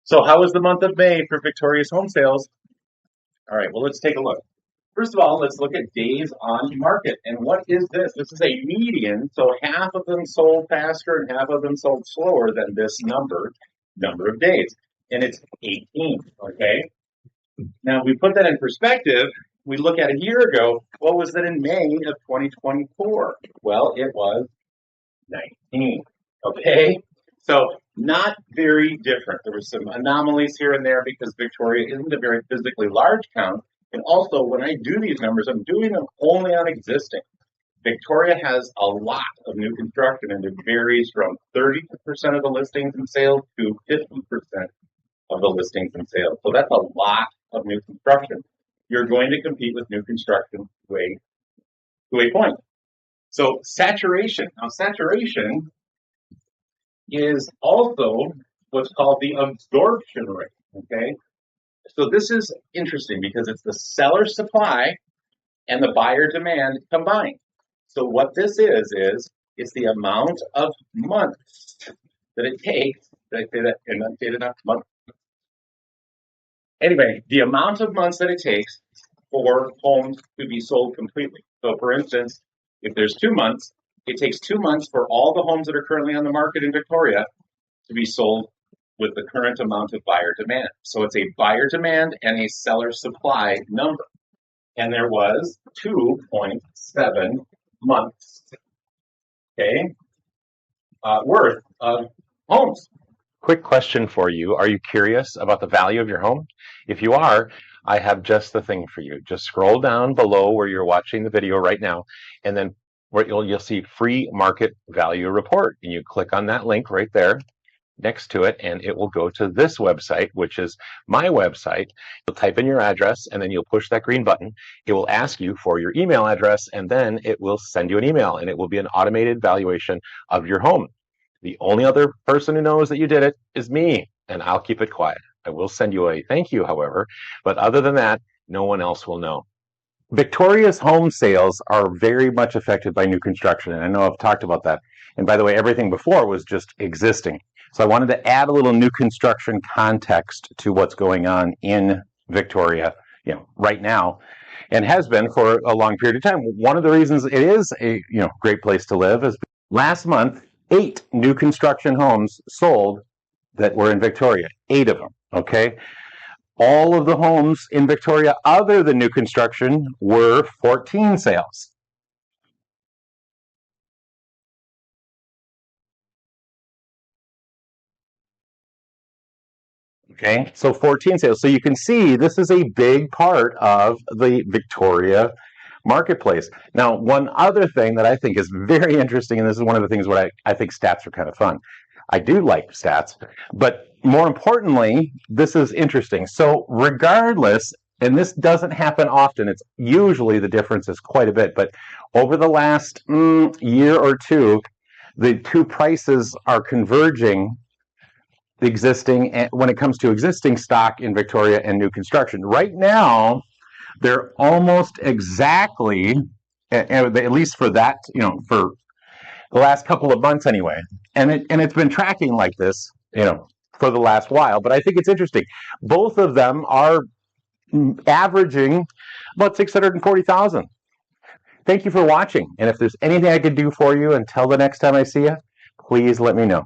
So how was the month of May for Victoria's home sales? All right, well, let's take a look. First of all, let's look at days on market. And what is this? This is a median, so half of them sold faster and half of them sold slower than this number of days. And it's 18, okay? Now, if we put that in perspective, we look at a year ago, what was that in May of 2024? Well, it was 19, okay? So not very different. There were some anomalies here and there because Victoria isn't a very physically large town. And also, when I do these numbers, I'm doing them only on existing. Victoria has a lot of new construction, and it varies from 30% of the listings and sales to 50% of the listings and sales. So that's a lot of new construction. You're going to compete with new construction to a point. So saturation. Now, saturation is also what's called the absorption rate, okay? So this is interesting because it's the seller supply and the buyer demand combined. So what this is it's the amount of months that it takes. Did I say that? Am I say enough? Months. Anyway, the amount of months that it takes for homes to be sold completely. So for instance, if there's 2 months, it takes 2 months for all the homes that are currently on the market in Victoria to be sold with the current amount of buyer demand. So it's a buyer demand and a seller supply number. And there was 2.7 months, okay, worth of homes. Quick question for you. Are you curious about the value of your home? If you are, I have just the thing for you. Just scroll down below where you're watching the video right now, and then where you'll see free market value report. And you click on that link right there next to it, and it will go to this website, which is my website. You'll type in your address, and then you'll push that green button. It will ask you for your email address, and then it will send you an email, and it will be an automated valuation of your home. The only other person who knows that you did it is me, and I'll keep it quiet. I will send you a thank you, however, but other than that, no one else will know. Victoria's home sales are very much affected by new construction, and I know I've talked about that. And by the way, everything before was just existing. So I wanted to add a little new construction context to what's going on in Victoria, right now, and has been for a long period of time. One of the reasons it is a great place to live is last month, 8 new construction homes sold that were in Victoria. 8 of them, okay? All of the homes in Victoria other than new construction were 14 sales. Okay, so 14 sales. So you can see this is a big part of the Victoria marketplace. Now, one other thing that I think is very interesting, and this is one of the things where I think stats are kind of fun. I do like stats, but more importantly, this is interesting. So regardless, and this doesn't happen often, it's usually the difference is quite a bit, but over the last year or two, the two prices are converging when it comes to existing stock in Victoria and new construction. Right now, they're almost exactly, at least for that, for the last couple of months anyway. And it's been tracking like this, for the last while. But I think it's interesting. Both of them are averaging about 640,000. Thank you for watching. And if there's anything I can do for you until the next time I see you, please let me know.